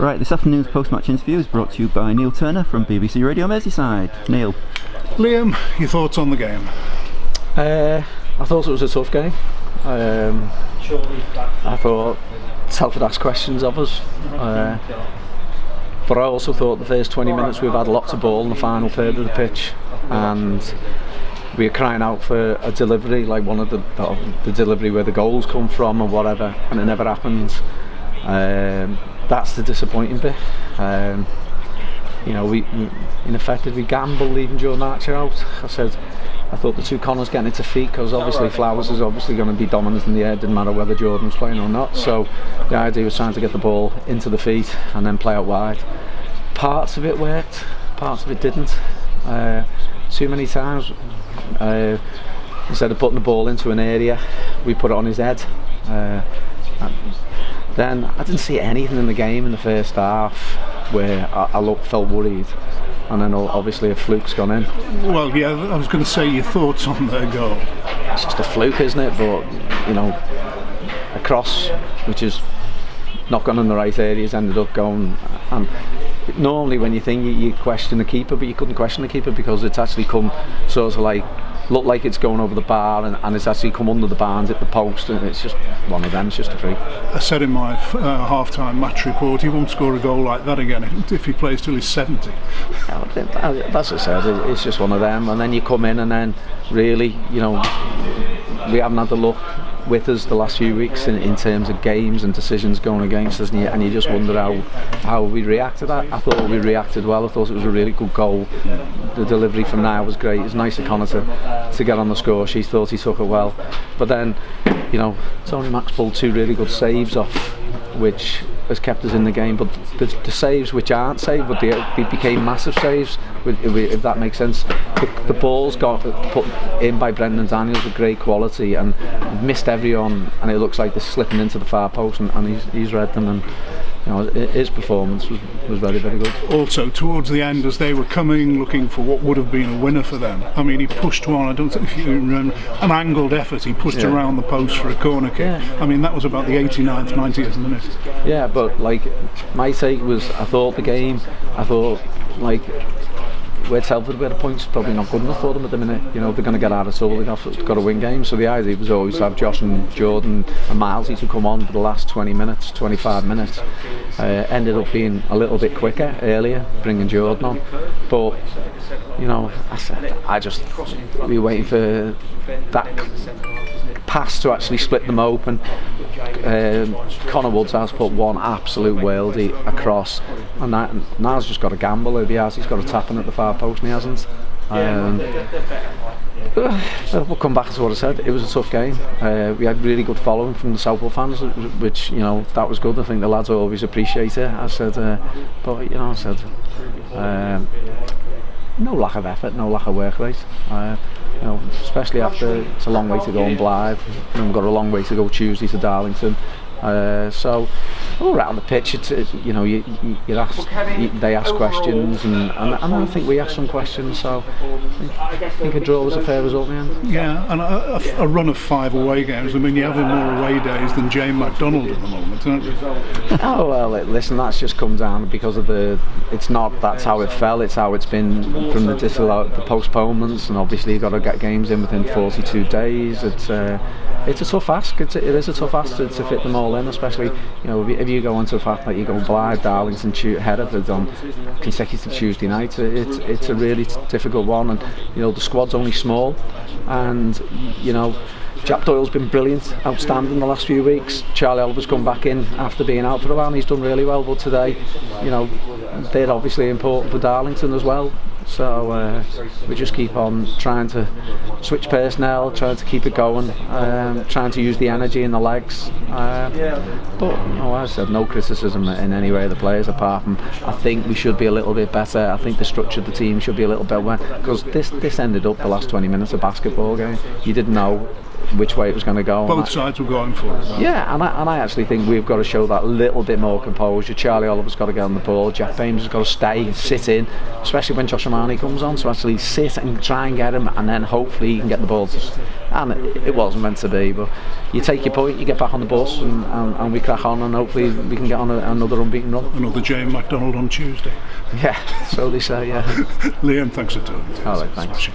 Right, this afternoon's post-match interview is brought to you by Neil Turner from BBC Radio Merseyside. Neil. Liam, your thoughts on the game? I thought it was a tough game. I thought Telford asked questions of us, but I also thought the first 20 minutes we've had lots of ball in the final third of the pitch, and we were crying out for a delivery, like one of the delivery where the goals come from or whatever, and it never happened. That's the disappointing bit. We ineffectively gambled leaving Jordan Archer out. I thought the two Connors getting it to feet, because obviously Flowers is obviously going to be dominant in the air, didn't matter whether Jordan was playing or not. So the idea was trying to get the ball into the feet and then play out wide. Parts of it worked, parts of it didn't. Too many times, instead of putting the ball into an area, we put it on his head. Then I didn't see anything in the game in the first half where I felt worried, and then obviously a fluke's gone in. Well, yeah, I was going to say your thoughts on their goal. It's just a fluke, isn't it? But a cross which is not gone in the right areas ended up going. And normally when you think you question the keeper, but you couldn't question the keeper because it's actually come sort of like looked like it's going over the bar, and it's actually come under the bar and hit the post, and it's just one of them. It's just a freak. I said in my half-time match report he won't score a goal like that again if he plays till he's 70. That's what I said. It's just one of them, and then you come in and then really, we haven't had the luck with us the last few weeks in terms of games and decisions going against us, and you just wonder how we react to that. I thought we reacted well. I thought it was a really good goal. The delivery from now was great. It was nice of Connor to get on the score. She thought he took it well, but then Tony Max pulled two really good saves off, which has kept us in the game. But the saves which aren't saved, but they became massive saves, if that makes sense. The ball's got put in by Brendan Daniels with great quality and missed everyone, and it looks like they're slipping into the far post, and he's read them, and his performance was very, very good. Also, towards the end, as they were coming looking for what would have been a winner for them, I mean, he pushed one, I don't know if you remember, an angled effort, he pushed around the post for a corner kick. Yeah. I mean, that was about the 89th, 90th minute. Yeah, but my take was, I thought where Telford were the points probably not good enough for them at the minute. They're going to get out of trouble, they've got to win games. So the idea was always to have Josh and Jordan and Milesy to come on for the last 20 minutes, 25 minutes. Ended up being a little bit quicker earlier, bringing Jordan on. But we were waiting for that pass to actually split them open. Connor Woods has put one absolute worldie across, and now's just got a gamble. If he has, he's got a tap in at the far post, and he hasn't. We'll come back to what I said. It was a tough game. We had really good following from the Southall fans, which that was good. I think the lads always appreciate it. No lack of effort, no lack of work rate. Especially after it's a long way to go on Blythe, and we've got a long way to go Tuesday to Darlington. So all around the pitch, they ask questions, and I think we asked some questions. So I think a draw was a fair result in the end. Yeah, and a run of 5 away games. I mean, you're having more away days than Jane MacDonald at the moment, aren't you? Oh well, listen, that's just come down because of that's how it fell. It's how it's been from the postponements, and obviously you've got to get games in within 42 days. It's a tough ask. It is a tough ask to fit them all in, especially if you go into the fact that you go Blythe, Darlington, Hereford on consecutive Tuesday nights. It's a really difficult one, and the squad's only small, and Jack Doyle's been brilliant, outstanding the last few weeks. Charlie Oliver's come back in after being out for a while, and he's done really well. But today, they're obviously important for Darlington as well. So we just keep on trying to switch personnel, trying to keep it going, trying to use the energy in the legs. But as I said, no criticism in any way of the players, apart from I think we should be a little bit better. I think the structure of the team should be a little better, because this ended up the last 20 minutes of a basketball game. You didn't know which way it was going to go. Both sides were going for it. Yeah, and I actually think we've got to show that little bit more composure. Charlie Oliver's got to get on the ball. Jack Bames has got to stay and sit in, especially when Josh Amani comes on. So actually sit and try and get him, and then hopefully you can get the ball. And it wasn't meant to be, but you take your point, you get back on the bus, and we crack on, and hopefully we can get on another unbeaten run. Another Jane McDonald on Tuesday. Yeah, so they say. Yeah. Liam, thanks for doing it. All right, thanks.